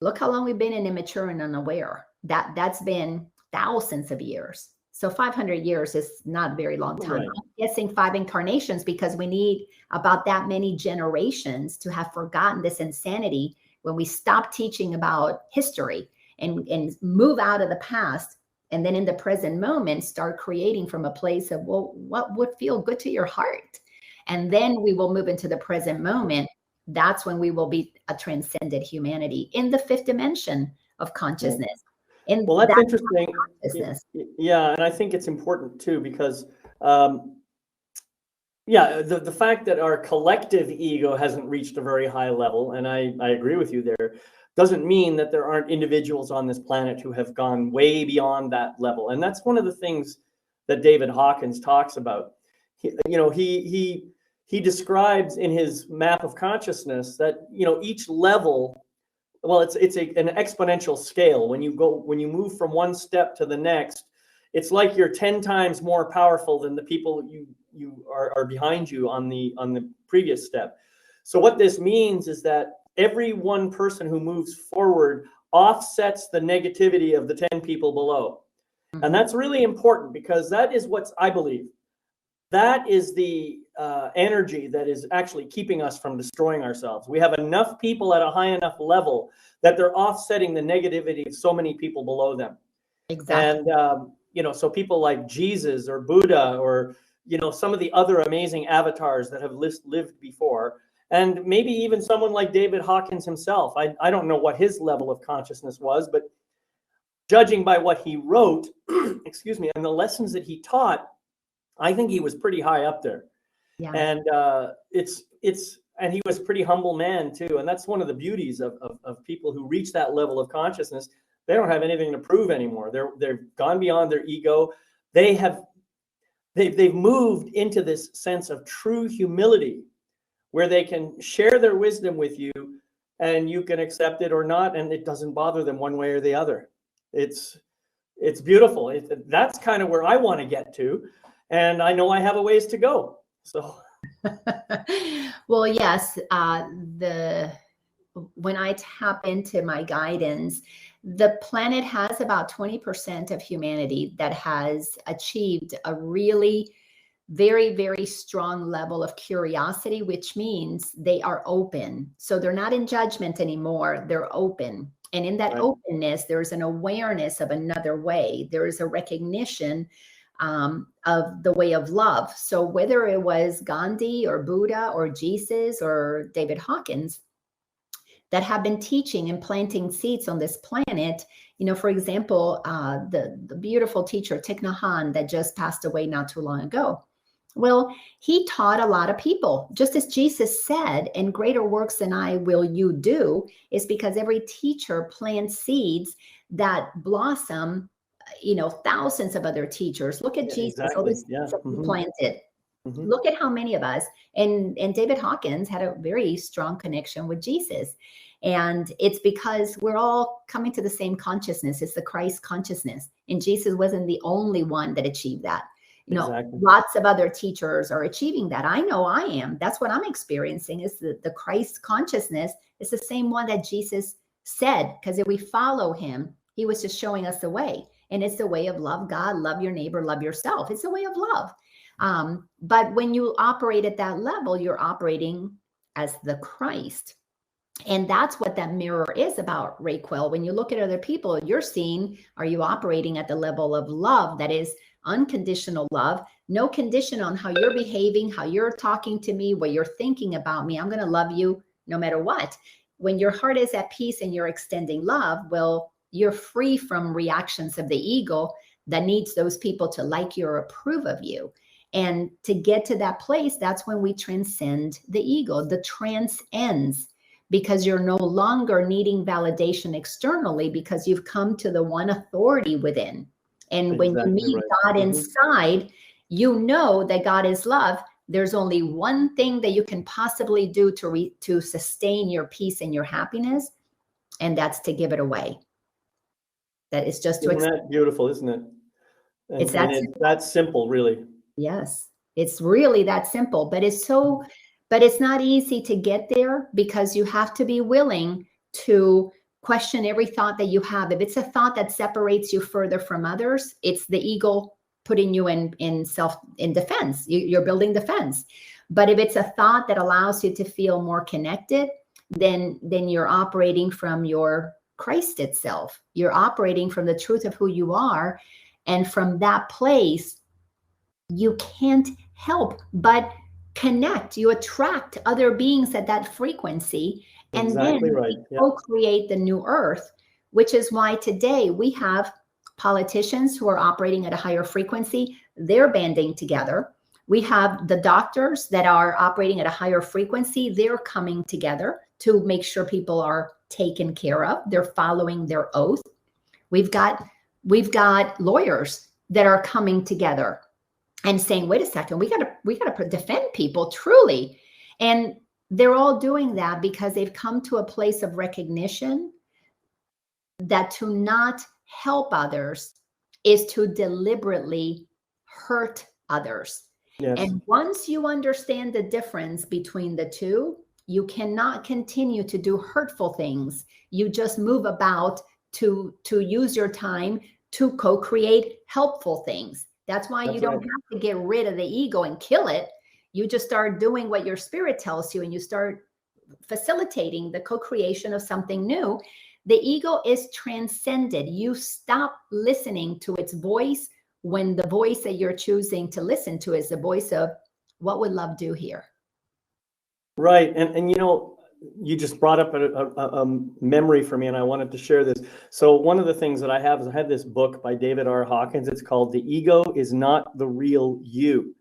Look how long we've been in immature and unaware. That's been thousands of years. So 500 years is not a very long time. Right. I'm guessing 5 incarnations, because we need about that many generations to have forgotten this insanity when we stop teaching about history and move out of the past, and then in the present moment start creating from a place of, well, what would feel good to your heart? And then we will move into the present moment. That's when we will be a transcended humanity in the 5th dimension of consciousness. And well, that's interesting. consciousness. Yeah, and I think it's important too, because yeah, the fact that our collective ego hasn't reached a very high level, and I agree with you there, doesn't mean that there aren't individuals on this planet who have gone way beyond that level. And that's one of the things that David Hawkins talks about. He describes in his map of consciousness that, each level, well, it's an exponential scale. When you move from one step to the next, it's like you're 10 times more powerful than the people you are behind you on the previous step. So what this means is that every one person who moves forward offsets the negativity of the 10 people below. Mm-hmm. And that's really important, because that is what I believe. That is the energy that is actually keeping us from destroying ourselves. We have enough people at a high enough level that they're offsetting the negativity of so many people below them. Exactly. And, so people like Jesus or Buddha or, some of the other amazing avatars that have lived before, and maybe even someone like David Hawkins himself. I don't know what his level of consciousness was, but judging by what he wrote, excuse me, and the lessons that he taught, I think he was pretty high up there. Yeah. And and he was a pretty humble man too. And that's one of the beauties of people who reach that level of consciousness. They don't have anything to prove anymore. They've gone beyond their ego. They've moved into this sense of true humility, where they can share their wisdom with you, and you can accept it or not, and it doesn't bother them one way or the other. It's beautiful. That's kind of where I want to get to, and I know I have a ways to go. So, well, yes. When I tap into my guidance, the planet has about 20% of humanity that has achieved a really very, very strong level of curiosity, which means they are open. So they're not in judgment anymore. They're open. And in that openness, there's an awareness of another way. There is a recognition of the way of love. So whether it was Gandhi or Buddha or Jesus or David Hawkins that have been teaching and planting seeds on this planet, for example, the beautiful teacher Thich Nhat Hanh that just passed away not too long ago. Well, he taught a lot of people, just as Jesus said, and greater works than I will you do, is because every teacher plants seeds that blossom, thousands of other teachers. Look at Jesus, all the seeds that he planted. Mm-hmm. Look at how many of us, and David Hawkins had a very strong connection with Jesus. And it's because we're all coming to the same consciousness. It's the Christ consciousness. And Jesus wasn't the only one that achieved that. Lots of other teachers are achieving that. I know I am. That's what I'm experiencing, is the Christ consciousness is the same one that Jesus said, because if we follow him, he was just showing us the way. And it's the way of love God, love your neighbor, love yourself. It's the way of love. But when you operate at that level, you're operating as the Christ. And that's what that mirror is about, Raquel. When you look at other people, you're seeing, are you operating at the level of love that is unconditional love, no condition on how you're behaving, how you're talking to me, what you're thinking about me. I'm going to love you no matter what. When your heart is at peace and you're extending love, well, you're free from reactions of the ego that needs those people to like you or approve of you. And to get to that place, that's when we transcend the ego. The trance ends, because you're no longer needing validation externally, because you've come to the one authority within. And when you meet God inside, you know that God is love. There's only one thing that you can possibly do to sustain your peace and your happiness, and that's to give it away. That is just Isn't that beautiful, isn't it? It's that simple, really. Yes, it's really that simple, but it's not easy to get there, because you have to be willing to question every thought that you have. If it's a thought that separates you further from others, it's the ego putting you in defense. You're building defense. But if it's a thought that allows you to feel more connected, then you're operating from your Christ itself. You're operating from the truth of who you are. And from that place, you can't help but connect. You attract other beings at that frequency. And Exactly then right. we co-create the new earth, which is why today we have politicians who are operating at a higher frequency. They're banding together. We have the doctors that are operating at a higher frequency. They're coming together to make sure people are taken care of. They're following their oath. We've got lawyers that are coming together and saying, wait a second, we gotta defend people truly. And they're all doing that because they've come to a place of recognition that to not help others is to deliberately hurt others. Yes. And once you understand the difference between the two, you cannot continue to do hurtful things. You just move about to use your time to co-create helpful things. That's why you don't have to get rid of the ego and kill it. You just start doing what your spirit tells you, and you start facilitating the co-creation of something new. The ego is transcended. You stop listening to its voice when the voice that you're choosing to listen to is the voice of, what would love do here? Right. And you know, you just brought up a memory for me, and I wanted to share this. So one of the things that I have is I had this book by David R. Hawkins. It's called The Ego is Not the Real You.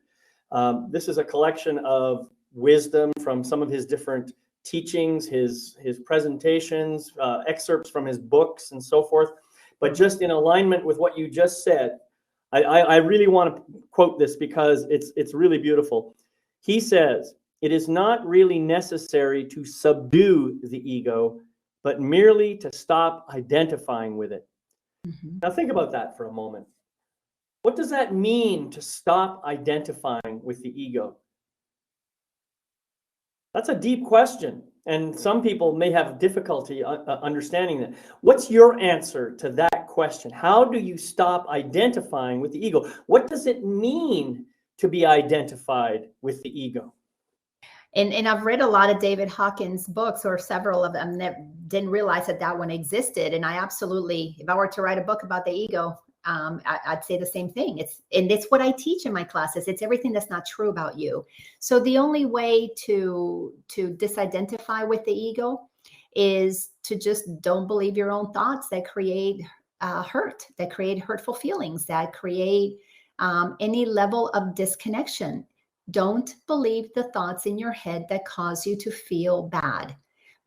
This is a collection of wisdom from some of his different teachings, his presentations, excerpts from his books and so forth. But just in alignment with what you just said, I really want to quote this because it's really beautiful. He says, "It is not really necessary to subdue the ego, but merely to stop identifying with it." Mm-hmm. Now think about that for a moment. What does that mean, to stop identifying with the ego? That's a deep question, and some people may have difficulty understanding that. What's your answer to that question? How do you stop identifying with the ego? What does it mean to be identified with the ego? And I've read a lot of David Hawkins' books, or several of them, that didn't realize that one existed. And I absolutely, if I were to write a book about the ego, I'd say the same thing. It's what I teach in my classes. It's everything that's not true about you. So the only way to disidentify with the ego is to just don't believe your own thoughts that create hurt, that create hurtful feelings, that create any level of disconnection. Don't believe the thoughts in your head that cause you to feel bad,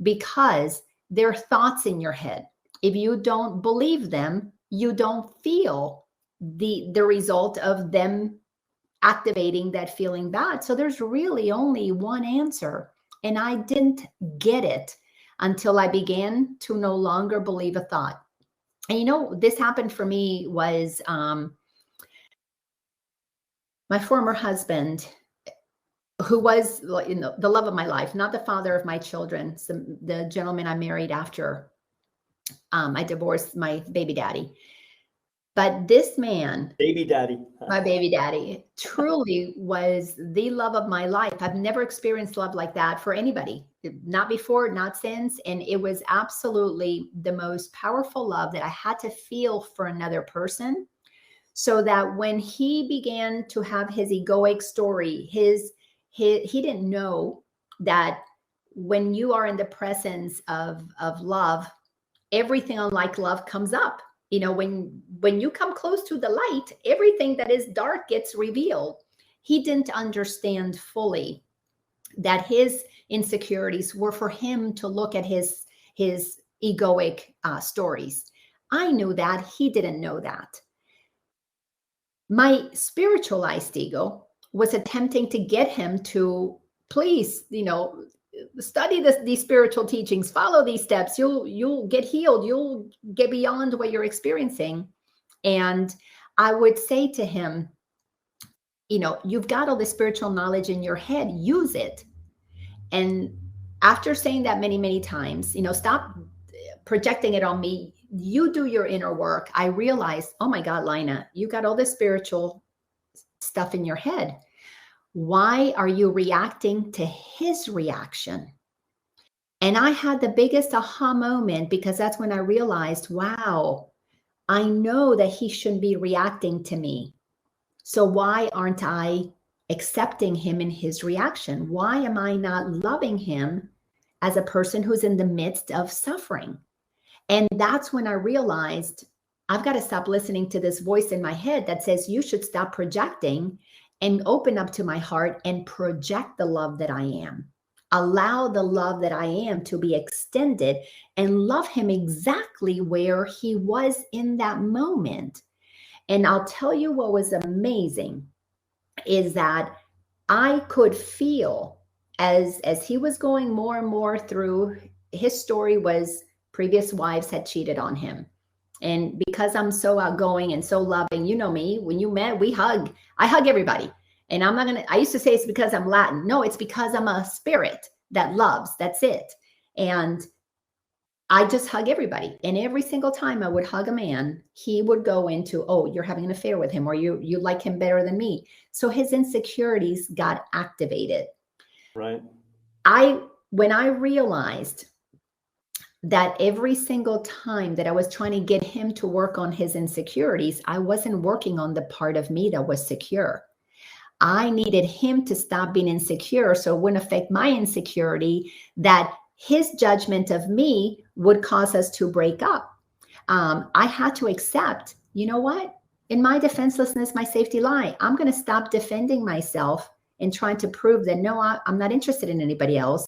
because they're thoughts in your head. If you don't believe them, you don't feel the result of them activating that feeling bad. So there's really only one answer. And I didn't get it until I began to no longer believe a thought. And you know, this happened for me was my former husband, who was, you know, the love of my life, not the father of my children, the gentleman I married after I divorced my baby daddy. But this man, my baby daddy, truly was the love of my life. I've never experienced love like that for anybody, not before, not since. And it was absolutely the most powerful love that I had to feel for another person, so that when he began to have his egoic story, he didn't know that when you are in the presence of love, everything unlike love comes up. You know, when you come close to the light, everything that is dark gets revealed. He didn't understand fully that his insecurities were for him to look at his egoic stories. I knew that. He didn't know that. My spiritualized ego was attempting to get him to, please, you know, study these spiritual teachings, follow these steps, you'll get healed, you'll get beyond what you're experiencing. And I would say to him, you know, you've got all the spiritual knowledge in your head, use it. And after saying that many, many times, you know, stop projecting it on me. You do your inner work. I realized, oh my God, Lina, you got all this spiritual stuff in your head. Why are you reacting to his reaction? And I had the biggest aha moment, because that's when I realized, wow, I know that he shouldn't be reacting to me. So why aren't I accepting him in his reaction? Why am I not loving him as a person who's in the midst of suffering? And that's when I realized I've got to stop listening to this voice in my head that says you should stop projecting and open up to my heart and project the love that I am. Allow the love that I am to be extended and love him exactly where he was in that moment. And I'll tell you what was amazing is that I could feel as he was going more and more through, his story was previous wives had cheated on him. And because I'm so outgoing and so loving, you know me, when you met, I hug everybody. And I used to say it's because I'm Latin. No, it's because I'm a spirit that loves. That's it. And I just hug everybody. And every single time I would hug a man, he would go into, oh, you're having an affair with him, or you like him better than me. So his insecurities got activated. Right. When I realized that every single time that I was trying to get him to work on his insecurities, I wasn't working on the part of me that was secure. I needed him to stop being insecure so it wouldn't affect my insecurity, that his judgment of me would cause us to break up. I had to accept, you know what? In my defenselessness, my safety lie. I'm going to stop defending myself and trying to prove that, no, I'm not interested in anybody else.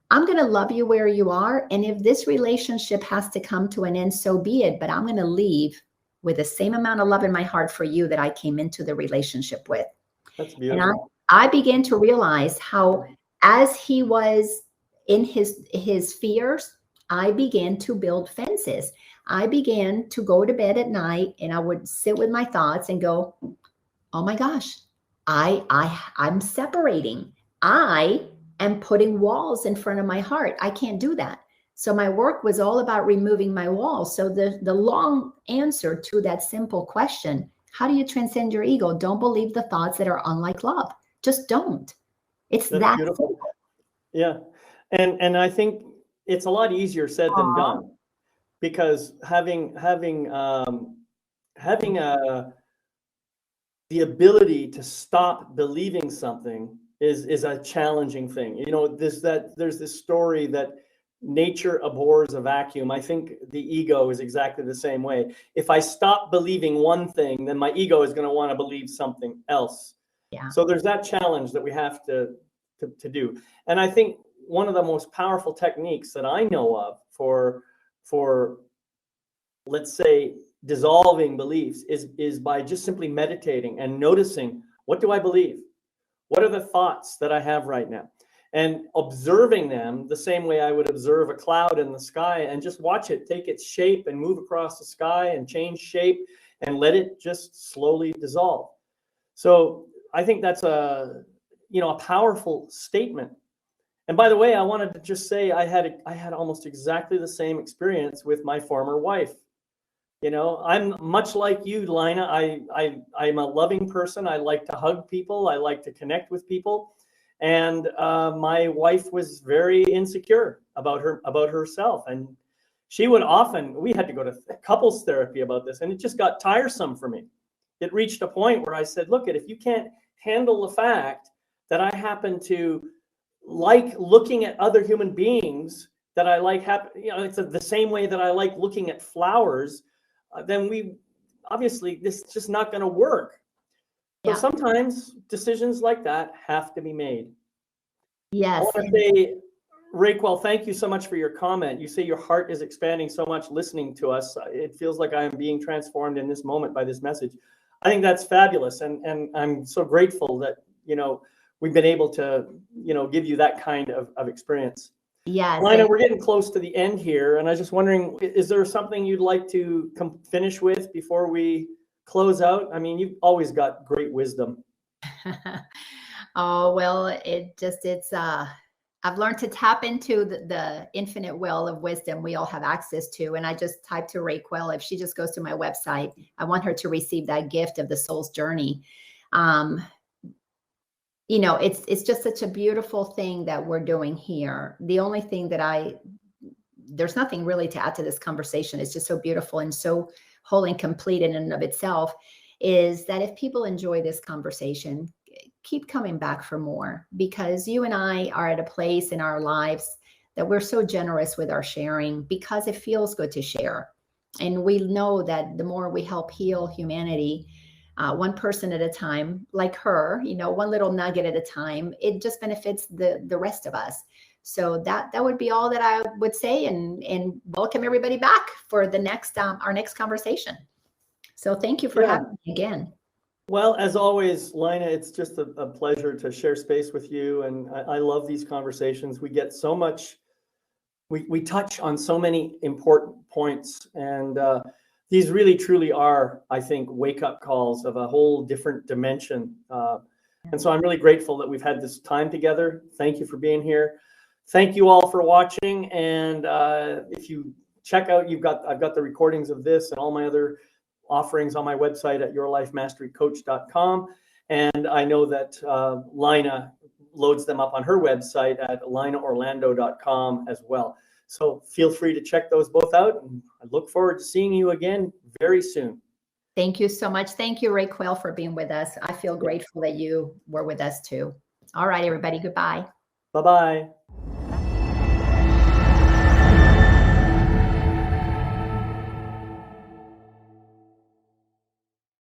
I'm going to love you where you are. And if this relationship has to come to an end, so be it. But I'm going to leave with the same amount of love in my heart for you that I came into the relationship with. That's beautiful. And I began to realize how, as he was in his fears, I began to build fences. I began to go to bed at night and I would sit with my thoughts and go, oh my gosh, I'm separating. I am putting walls in front of my heart. I can't do that. So my work was all about removing my walls. So the long answer to that simple question, how do you transcend your ego? Don't believe the thoughts that are unlike love. Just don't. It's that simple. Yeah. And I think it's a lot easier said than done, because having the ability to stop believing something is a challenging thing. You know, there's this story that nature abhors a vacuum. I think the ego is exactly the same way. If I stop believing one thing, then my ego is going to want to believe something else. Yeah. So there's that challenge that we have to do. And I think one of the most powerful techniques that I know of for let's say dissolving beliefs is by just simply meditating and noticing, what do I believe? What are the thoughts that I have right now? And observing them the same way I would observe a cloud in the sky, and just watch it take its shape and move across the sky and change shape and let it just slowly dissolve. So I think that's a powerful statement. And by the way, I wanted to just say I had almost exactly the same experience with my former wife. You know, I'm much like you, Lina. I'm a loving person. I like to hug people. I like to connect with people. And my wife was very insecure about herself. And she would we had to go to couples therapy about this. And it just got tiresome for me. It reached a point where I said, look, if you can't handle the fact that I happen to like looking at other human beings, that I like, it's the same way that I like looking at flowers, then obviously this is just not going to work. So sometimes decisions like that have to be made. Yes. I want to say, Raquel, thank you so much for your comment. You say your heart is expanding so much listening to us. It feels like I am being transformed in this moment by this message. I think that's fabulous. And I'm so grateful that, we've been able to, give you that kind of experience. Yes. Lina, we're getting close to the end here. And I was just wondering, is there something you'd like to finish with before we close out? I mean, you've always got great wisdom. Oh, well, I've learned to tap into the infinite well of wisdom we all have access to. And I just typed to Raquel, if she just goes to my website, I want her to receive that gift of the soul's journey. You know, it's just such a beautiful thing that we're doing here. The only thing that there's nothing really to add to this conversation. It's just so beautiful and so whole and complete in and of itself, is that if people enjoy this conversation, keep coming back for more, because you and I are at a place in our lives that we're so generous with our sharing because it feels good to share. And we know that the more we help heal humanity, one person at a time, like her, you know, one little nugget at a time, it just benefits the rest of us. So that would be all that I would say, and welcome everybody back for the next our next conversation. So thank you for having me again. Well, as always, Lina, it's just a pleasure to share space with you. And I love these conversations. We get so much, we touch on so many important points. And these really, truly are, I think, wake-up calls of a whole different dimension. And so I'm really grateful that we've had this time together. Thank you for being here. Thank you all for watching. And if you check out, I've got the recordings of this and all my other offerings on my website at yourlifemasterycoach.com. And I know that Lina loads them up on her website at linaorlando.com as well. So feel free to check those both out. And I look forward to seeing you again very soon. Thank you so much. Thank you, Raquel, for being with us. I feel grateful that you were with us too. All right, everybody. Goodbye. Bye-bye.